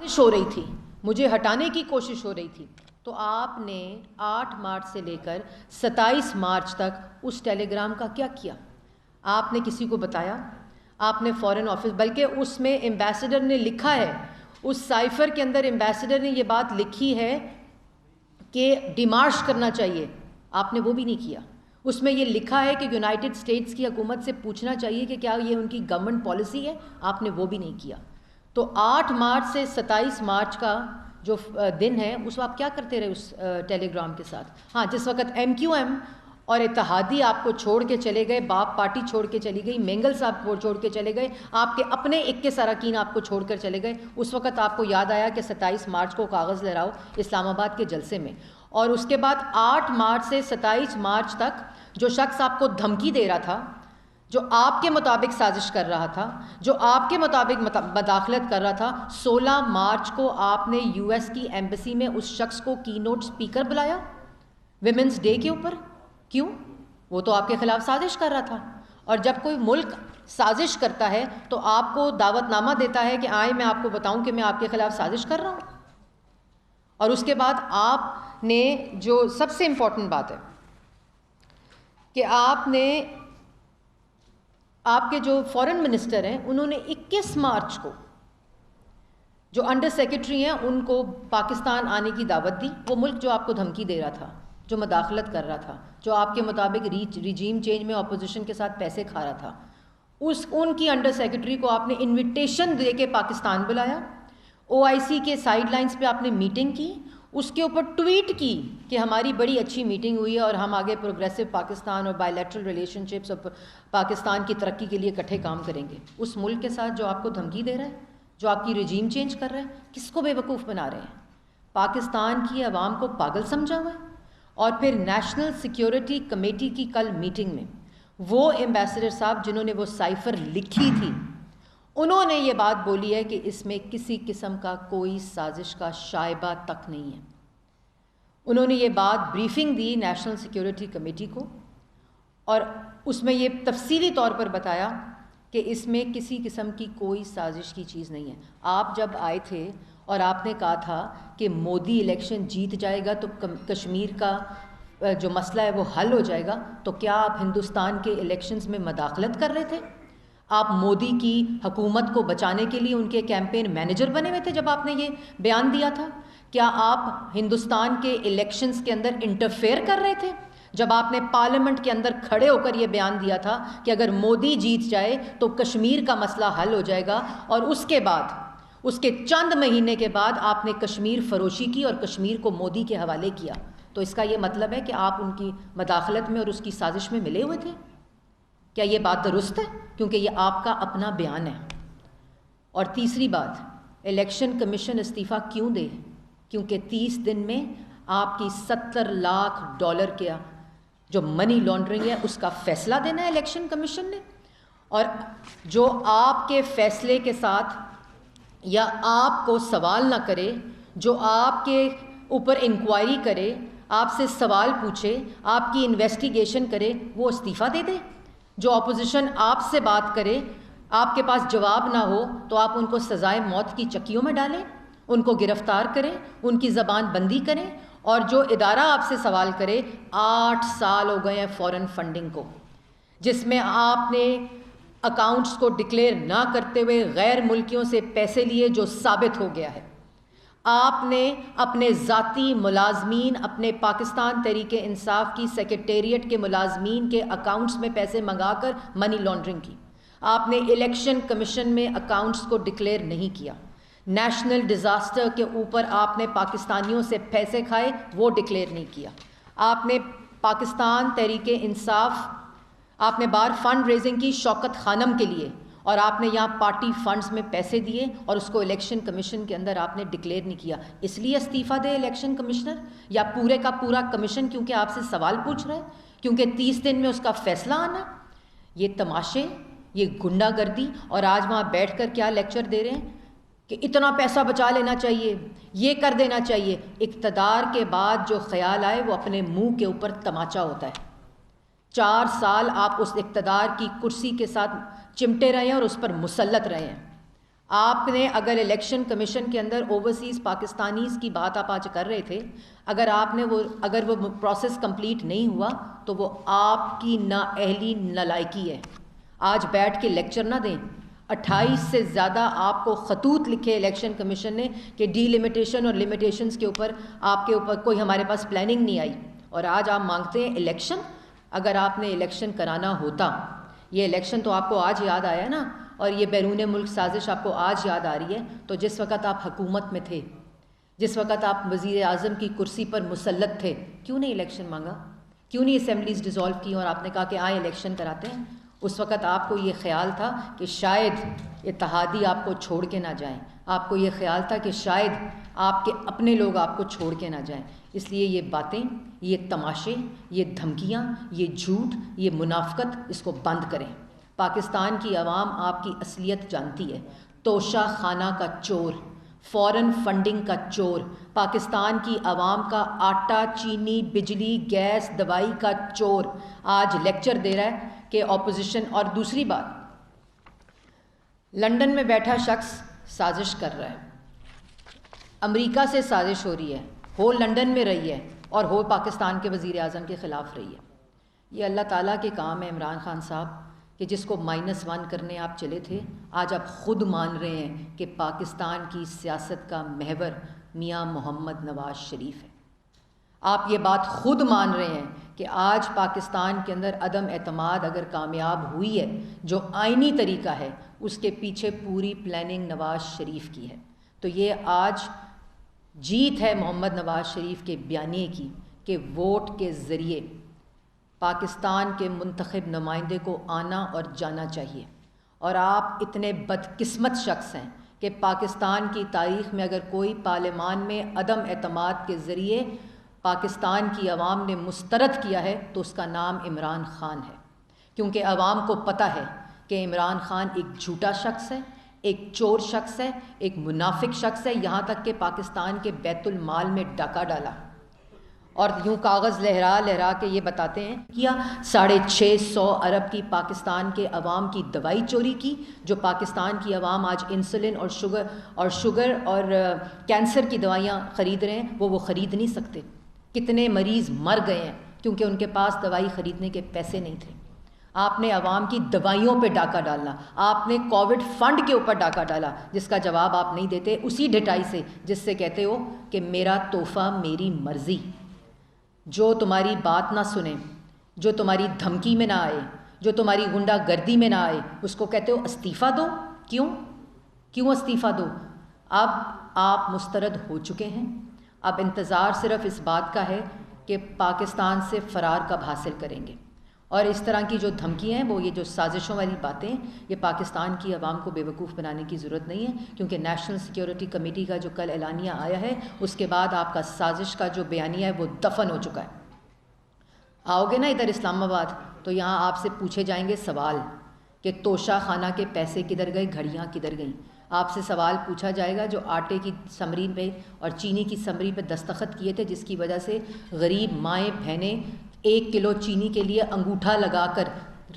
ہو رہی تھی، مجھے ہٹانے کی کوشش ہو رہی تھی، تو آپ نے 8 مارچ سے لے کر 27 مارچ تک اس ٹیلی گرام کا کیا کیا؟ آپ نے کسی کو بتایا؟ آپ نے فارن آفس، بلکہ اس میں ایمبیسڈر نے لکھا ہے، اس سائفر کے اندر ایمبیسڈر نے یہ بات لکھی ہے کہ ڈیمارش کرنا چاہیے، آپ نے وہ بھی نہیں کیا۔ اس میں یہ لکھا ہے کہ یونائٹڈ اسٹیٹس کی حکومت سے پوچھنا چاہیے کہ کیا یہ ان کی گورنمنٹ پالیسی ہے، آپ نے وہ بھی نہیں کیا۔ تو 8 مارچ سے 27 مارچ کا جو دن ہے، اس وقت آپ کیا کرتے رہے اس ٹیلی گرام کے ساتھ؟ ہاں، جس وقت ایم کیو ایم اور اتحادی آپ کو چھوڑ کے چلے گئے، باپ پارٹی چھوڑ کے چلی گئی، مینگل صاحب کو چھوڑ کے چلے گئے، آپ کے اپنے 21 اراکین آپ کو چھوڑ کر چلے گئے، اس وقت آپ کو یاد آیا کہ 27 مارچ کو کاغذ لہراؤ اسلام آباد کے جلسے میں۔ اور اس کے بعد 8 مارچ سے 27 مارچ تک جو شخص آپ کو دھمکی دے رہا تھا، جو آپ کے مطابق سازش کر رہا تھا، جو آپ کے مطابق مداخلت کر رہا تھا، 16 مارچ کو آپ نے یو ایس کی ایمبیسی میں اس شخص کو کی نوٹ سپیکر بلایا ویمنس ڈے کے اوپر۔ کیوں؟ وہ تو آپ کے خلاف سازش کر رہا تھا۔ اور جب کوئی ملک سازش کرتا ہے تو آپ کو دعوت نامہ دیتا ہے کہ آئیں میں آپ کو بتاؤں کہ میں آپ کے خلاف سازش کر رہا ہوں۔ اور اس کے بعد آپ نے جو سب سے امپورٹنٹ بات ہے کہ آپ نے، آپ کے جو فارن منسٹر ہیں انہوں نے 21 مارچ کو جو انڈر سیکرٹری ہیں ان کو پاکستان آنے کی دعوت دی، وہ ملک جو آپ کو دھمکی دے رہا تھا، جو مداخلت کر رہا تھا، جو آپ کے مطابق ریجیم چینج میں اپوزیشن کے ساتھ پیسے کھا رہا تھا، ان کی انڈر سیکرٹری کو آپ نے انویٹیشن دے کے پاکستان بلایا، او آئی سی کے سائیڈ لائنز پہ آپ نے میٹنگ کی، اس کے اوپر ٹویٹ کی کہ ہماری بڑی اچھی میٹنگ ہوئی ہے اور ہم آگے پروگریسو پاکستان اور بائی لیٹرل ریلیشن شپس اور پاکستان کی ترقی کے لیے اکٹھے کام کریں گے۔ اس ملک کے ساتھ جو آپ کو دھمکی دے رہا ہے، جو آپ کی رجیم چینج کر رہا ہے، کس کو بے وقوف بنا رہے ہیں؟ پاکستان کی عوام کو پاگل سمجھا ہوا ہے۔ اور پھر نیشنل سیکیورٹی کمیٹی کی کل میٹنگ میں وہ ایمبیسڈر صاحب جنہوں نے وہ سائفر لکھی تھی، انہوں نے یہ بات بولی ہے کہ اس میں کسی قسم کا کوئی سازش کا شائبہ تک نہیں ہے۔ انہوں نے یہ بات بریفنگ دی نیشنل سیکیورٹی کمیٹی کو، اور اس میں یہ تفصیلی طور پر بتایا کہ اس میں کسی قسم کی کوئی سازش کی چیز نہیں ہے۔ آپ جب آئے تھے اور آپ نے کہا تھا کہ مودی الیکشن جیت جائے گا تو کشمیر کا جو مسئلہ ہے وہ حل ہو جائے گا، تو کیا آپ ہندوستان کے الیکشنز میں مداخلت کر رہے تھے؟ آپ مودی کی حکومت کو بچانے کے لیے ان کے کیمپین مینیجر بنے ہوئے تھے جب آپ نے یہ بیان دیا تھا؟ کیا آپ ہندوستان کے الیکشنز کے اندر انٹرفیئر کر رہے تھے جب آپ نے پارلیمنٹ کے اندر کھڑے ہو کر یہ بیان دیا تھا کہ اگر مودی جیت جائے تو کشمیر کا مسئلہ حل ہو جائے گا، اور اس کے بعد، اس کے چند مہینے کے بعد آپ نے کشمیر فروشی کی اور کشمیر کو مودی کے حوالے کیا؟ تو اس کا یہ مطلب ہے کہ آپ ان کی مداخلت میں اور اس کی سازش میں ملے ہوئے تھے؟ کیا یہ بات درست ہے؟ کیونکہ یہ آپ کا اپنا بیان ہے۔ اور تیسری بات، الیکشن کمیشن استعفیٰ کیوں دے؟ کیونکہ 30 دن میں آپ کی $70 لاکھ کا جو منی لانڈرنگ ہے اس کا فیصلہ دینا ہے الیکشن کمیشن نے، اور جو آپ کے فیصلے کے ساتھ یا آپ کو سوال نہ کرے، جو آپ کے اوپر انکوائری کرے، آپ سے سوال پوچھے، آپ کی انویسٹیگیشن کرے، وہ استعفیٰ دے دے۔ جو اپوزیشن آپ سے بات کرے، آپ کے پاس جواب نہ ہو تو آپ ان کو سزائے موت کی چکیوں میں ڈالیں، ان کو گرفتار کریں، ان کی زبان بندی کریں، اور جو ادارہ آپ سے سوال کرے، 8 سال ہو گئے ہیں فورن فنڈنگ کو، جس میں آپ نے اکاؤنٹس کو ڈکلیئر نہ کرتے ہوئے غیر ملکیوں سے پیسے لیے، جو ثابت ہو گیا ہے۔ آپ نے اپنے ذاتی ملازمین، اپنے پاکستان تحریک انصاف کی سیکریٹریٹ کے ملازمین کے اکاؤنٹس میں پیسے منگا کر منی لانڈرنگ کی۔ آپ نے الیکشن کمیشن میں اکاؤنٹس کو ڈکلیئر نہیں کیا۔ نیشنل ڈیزاسٹر کے اوپر آپ نے پاکستانیوں سے پیسے کھائے، وہ ڈکلیئر نہیں کیا۔ آپ نے پاکستان تحریک انصاف، آپ نے بار فنڈ ریزنگ کی شوکت خانم کے لیے، اور آپ نے یہاں پارٹی فنڈز میں پیسے دیے اور اس کو الیکشن کمیشن کے اندر آپ نے ڈکلیئر نہیں کیا۔ اس لیے استعفیٰ دے الیکشن کمشنر، یا پورے کا پورا کمیشن کیونکہ آپ سے سوال پوچھ رہا ہے، کیونکہ 30 دن میں اس کا فیصلہ آنا؟ یہ تماشے، یہ گنڈا گردی، اور آج وہاں بیٹھ کر کیا لیکچر دے رہے ہیں کہ اتنا پیسہ بچا لینا چاہیے، یہ کر دینا چاہیے۔ اقتدار کے بعد جو خیال آئے وہ اپنے منہ کے اوپر تماچا ہوتا ہے۔ 4 سال آپ اس اقتدار کی کرسی کے ساتھ چمٹے رہے ہیں اور اس پر مسلط رہے ہیں۔ آپ نے اگر الیکشن کمیشن کے اندر اوورسیز پاکستانیز کی بات آپ آج کر رہے تھے، اگر وہ پروسیس کمپلیٹ نہیں ہوا تو وہ آپ کی نااہلی نالائکی ہے۔ آج بیٹھ کے لیکچر نہ دیں۔ 28 سے زیادہ آپ کو خطوط لکھے الیکشن کمیشن نے کہ ڈی لمیٹیشن اور لمیٹیشنز کے اوپر آپ کے اوپر کوئی ہمارے پاس پلاننگ نہیں آئی، اور آج آپ مانگتے ہیں الیکشن۔ اگر آپ نے الیکشن کرانا ہوتا، یہ الیکشن تو آپ کو آج یاد آیا نا، اور یہ بیرون ملک سازش آپ کو آج یاد آ رہی ہے، تو جس وقت آپ حکومت میں تھے، جس وقت آپ وزیر اعظم کی کرسی پر مسلط تھے، کیوں نہیں الیکشن مانگا؟ کیوں نہیں اسمبلیز ڈیزالو کی اور آپ نے کہا کہ آئیں الیکشن کراتے ہیں؟ اس وقت آپ کو یہ خیال تھا کہ شاید اتحادی آپ کو چھوڑ کے نہ جائیں، آپ کو یہ خیال تھا کہ شاید آپ کے اپنے لوگ آپ کو چھوڑ کے نہ جائیں۔ اس لیے یہ باتیں، یہ تماشے، یہ دھمکیاں، یہ جھوٹ، یہ منافقت، اس کو بند کریں۔ پاکستان کی عوام آپ کی اصلیت جانتی ہے۔ توشہ خانہ کا چور، فورن فنڈنگ کا چور، پاکستان کی عوام کا آٹا، چینی، بجلی، گیس، دوائی کا چور آج لیکچر دے رہا ہے کہ اپوزیشن۔ اور دوسری بات، لندن میں بیٹھا شخص سازش کر رہا ہے، امریکہ سے سازش ہو رہی ہے، ہو لندن میں رہی ہے اور ہو پاکستان کے وزیر اعظم کے خلاف رہی ہے۔ یہ اللہ تعالیٰ کے کام ہے عمران خان صاحب، کہ جس کو -1 کرنے آپ چلے تھے، آج آپ خود مان رہے ہیں کہ پاکستان کی سیاست کا محور میاں محمد نواز شریف ہے۔ آپ یہ بات خود مان رہے ہیں کہ آج پاکستان کے اندر عدم اعتماد اگر کامیاب ہوئی ہے، جو آئینی طریقہ ہے، اس کے پیچھے پوری پلاننگ نواز شریف کی ہے۔ تو یہ آج جیت ہے محمد نواز شریف کے بیانیے کی کہ ووٹ کے ذریعے پاکستان کے منتخب نمائندے کو آنا اور جانا چاہیے۔ اور آپ اتنے بدقسمت شخص ہیں کہ پاکستان کی تاریخ میں اگر کوئی پارلیمان میں عدم اعتماد کے ذریعے پاکستان کی عوام نے مسترد کیا ہے تو اس کا نام عمران خان ہے، کیونکہ عوام کو پتہ ہے کہ عمران خان ایک جھوٹا شخص ہے، ایک چور شخص ہے، ایک منافق شخص ہے، یہاں تک کہ پاکستان کے بیت المال میں ڈاکہ ڈالا اور یوں کاغذ لہرا لہرا کے یہ بتاتے ہیں کیا 650 ارب کی پاکستان کے عوام کی دوائی چوری کی، جو پاکستان کی عوام آج انسولن اور شوگر اور کینسر کی دوائیاں خرید رہے ہیں، وہ خرید نہیں سکتے۔ کتنے مریض مر گئے ہیں کیونکہ ان کے پاس دوائی خریدنے کے پیسے نہیں تھے۔ آپ نے عوام کی دوائیوں پہ ڈاکہ ڈالنا، آپ نے کووڈ فنڈ کے اوپر ڈاکہ ڈالا، جس کا جواب آپ نہیں دیتے، اسی ڈٹائی سے جس سے کہتے ہو کہ میرا تحفہ میری مرضی۔ جو تمہاری بات نہ سنے، جو تمہاری دھمکی میں نہ آئے، جو تمہاری غنڈہ گردی میں نہ آئے، اس کو کہتے ہو استعفیٰ دو۔ کیوں استعفیٰ دو؟ اب آپ مسترد ہو چکے ہیں، اب انتظار صرف اس بات کا ہے کہ پاکستان سے فرار کب حاصل کریں گے۔ اور اس طرح کی جو دھمکیاں ہیں، وہ یہ جو سازشوں والی باتیں، یہ پاکستان کی عوام کو بیوقوف بنانے کی ضرورت نہیں ہے، کیونکہ نیشنل سیکیورٹی کمیٹی کا جو کل اعلانیہ آیا ہے، اس کے بعد آپ کا سازش کا جو بیانیہ ہے وہ دفن ہو چکا ہے۔ آؤ گے نا ادھر اسلام آباد تو یہاں آپ سے پوچھے جائیں گے سوال کہ توشہ خانہ کے پیسے کدھر گئے، گھڑیاں کدھر گئیں۔ آپ سے سوال پوچھا جائے گا جو آٹے کی سمری پہ اور چینی کی سمری پہ دستخط کیے تھے، جس کی وجہ سے غریب مائیں بہنیں 1 کلو چینی کے لیے انگوٹھا لگا کر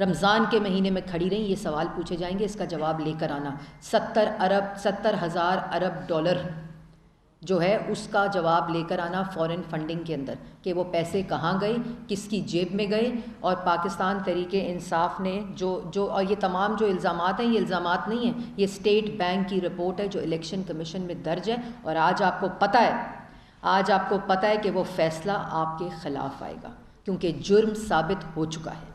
رمضان کے مہینے میں کھڑی رہیں۔ یہ سوال پوچھے جائیں گے، اس کا جواب لے کر آنا۔ 70,000 ارب ڈالر جو ہے اس کا جواب لے کر آنا فورن فنڈنگ کے اندر، کہ وہ پیسے کہاں گئے، کس کی جیب میں گئے۔ اور پاکستان تحریک انصاف نے جو اور یہ تمام جو الزامات ہیں، یہ الزامات نہیں ہیں، یہ اسٹیٹ بینک کی رپورٹ ہے جو الیکشن کمیشن میں درج ہے، اور آج آپ کو پتہ ہے کہ وہ فیصلہ آپ کے خلاف آئے گا، کیونکہ جرم ثابت ہو چکا ہے۔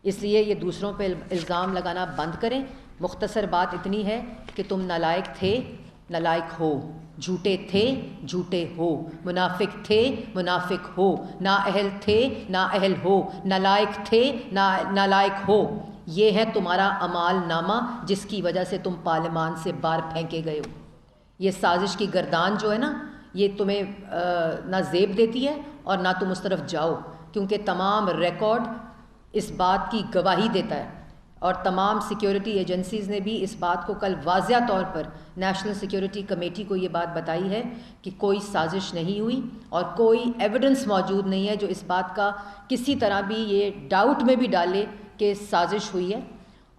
اس لیے یہ دوسروں پہ الزام لگانا بند کریں۔ مختصر بات اتنی ہے کہ تم نالائق تھے، نالائق ہو، جھوٹے تھے، جھوٹے ہو، منافق تھے، منافق ہو، نااہل تھے، نااہل ہو، نالائق تھے، نالائق ہو۔ یہ ہے تمہارا اعمال نامہ جس کی وجہ سے تم پارلیمان سے باہر پھینکے گئے ہو۔ یہ سازش کی گردان جو ہے نا، یہ تمہیں نہ زیب دیتی ہے اور نہ تم اس طرف جاؤ، کیونکہ تمام ریکارڈ اس بات کی گواہی دیتا ہے، اور تمام سیکیورٹی ایجنسیز نے بھی اس بات کو کل واضح طور پر نیشنل سیکیورٹی کمیٹی کو یہ بات بتائی ہے کہ کوئی سازش نہیں ہوئی، اور کوئی ایویڈنس موجود نہیں ہے جو اس بات کا کسی طرح بھی یہ ڈاؤٹ میں بھی ڈالے کہ سازش ہوئی ہے۔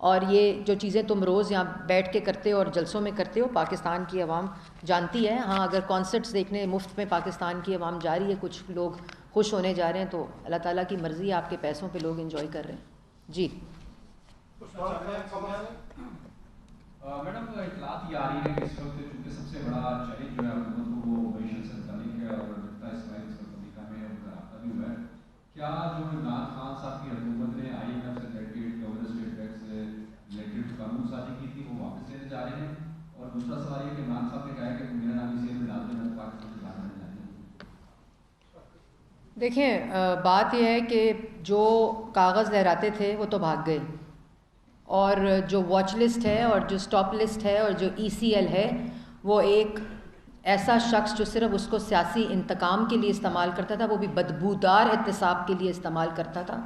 اور یہ جو چیزیں تم روز یہاں بیٹھ کے کرتے ہو اور جلسوں میں کرتے ہو پاکستان کی عوام جانتی ہے. ہاں اگر کانسرٹس دیکھنے مفت میں پاکستان کی عوام جا رہی ہے, کچھ لوگ خوش ہونے جا رہے ہیں, تو اللہ تعالیٰ کی مرضی ہے, آپ کے پیسوں پہ لوگ انجوائے کر رہے ہیں. جی میڈم اطلاعات یہ آ رہی ہے کہ اس وقت چونکہ سب سے بڑا چیلنج جو ہے حکومت کو وہ معیشت سے متعلق ہے اور جنتا اسماعیل اس وقت امریکہ میں ان کا رابطہ بھی ہوا ہے. کیا جو عمران خان صاحب کی حکومت نے آئی ایم ایف سے ریلیٹڈ گورنر اسٹیٹ ٹیکس سے ریلیٹڈ قانون سازی کی تھی وہ واپس لینے جا رہے ہیں؟ اور دوسرا سوال یہ کہ عمران صاحب نے کہا ہے کہ میرا نام اسی میں ڈال دینا تو پاکستان سے باہر نہیں جانے. دیکھیں بات یہ ہے کہ جو کاغذ لہراتے تھے وہ تو بھاگ گئے, اور جو واچ لسٹ ہے اور جو اسٹاپ لسٹ ہے اور جو ECL ہے وہ ایک ایسا شخص جو صرف اس کو سیاسی انتقام کے لیے استعمال کرتا تھا, وہ بھی بدبودار احتساب کے لیے استعمال کرتا تھا.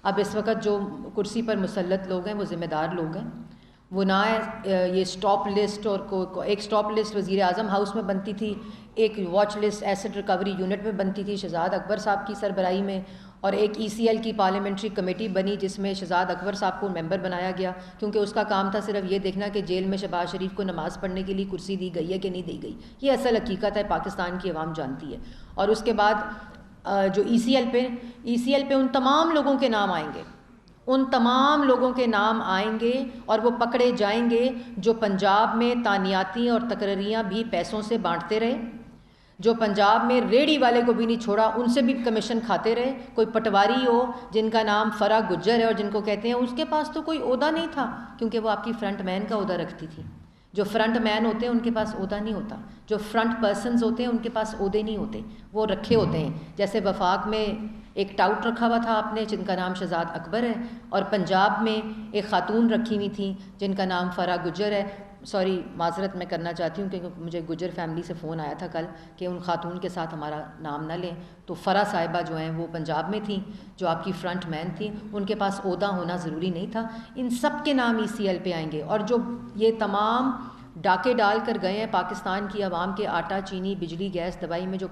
اب اس وقت جو کرسی پر مسلط لوگ ہیں وہ ذمہ دار لوگ ہیں. وہ نہ یہ اسٹاپ لسٹ اور ایک اسٹاپ لسٹ وزیر اعظم ہاؤس میں بنتی تھی, ایک watch list asset recovery unit میں بنتی تھی شہزاد اکبر صاحب کی سربراہی میں, اور ایک ECL کی پارلیمنٹری کمیٹی بنی جس میں شہزاد اکبر صاحب کو ممبر بنایا گیا, کیونکہ اس کا کام تھا صرف یہ دیکھنا کہ جیل میں شہباز شریف کو نماز پڑھنے کے لیے کرسی دی گئی ہے کہ نہیں دی گئی. یہ اصل حقیقت ہے, پاکستان کی عوام جانتی ہے. اور اس کے بعد جو ECL پہ ان تمام لوگوں کے نام آئیں گے, ان تمام لوگوں کے نام آئیں گے اور وہ پکڑے جائیں گے جو پنجاب میں تانیاتی اور تقرریاں بھی پیسوں سے بانٹتے رہے, جو پنجاب میں ریڑھی والے کو بھی نہیں چھوڑا, ان سے بھی کمیشن کھاتے رہے. کوئی پٹواری ہو جن کا نام فرا گجر ہے اور جن کو کہتے ہیں, اس کے پاس تو کوئی عہدہ نہیں تھا, کیونکہ وہ آپ کی فرنٹ مین کا عہدہ رکھتی تھی. جو فرنٹ مین ہوتے ہیں ان کے پاس عہدہ نہیں ہوتا, جو فرنٹ پرسنز ہوتے ہیں ان کے پاس عہدے نہیں ہوتے, وہ رکھے ہوتے ہیں. جیسے وفاق میں ایک ٹاؤٹ رکھا ہوا تھا آپ نے جن کا نام شہزاد اکبر ہے, اور پنجاب میں ایک خاتون رکھی ہوئی تھیں جن کا نام فرا گجر ہے. سوری معذرت میں کرنا چاہتی ہوں کیونکہ مجھے گجر فیملی سے فون آیا تھا کل کہ ان خاتون کے ساتھ ہمارا نام نہ لیں. تو فرا صاحبہ جو ہیں وہ پنجاب میں تھیں, جو آپ کی فرنٹ مین تھیں, ان کے پاس عہدہ ہونا ضروری نہیں تھا. ان سب کے نام ECL پہ آئیں گے. اور جو یہ تمام ڈاکے ڈال کر گئے ہیں پاکستان کی عوام کے آٹا چینی بجلی گیس دوائی میں جو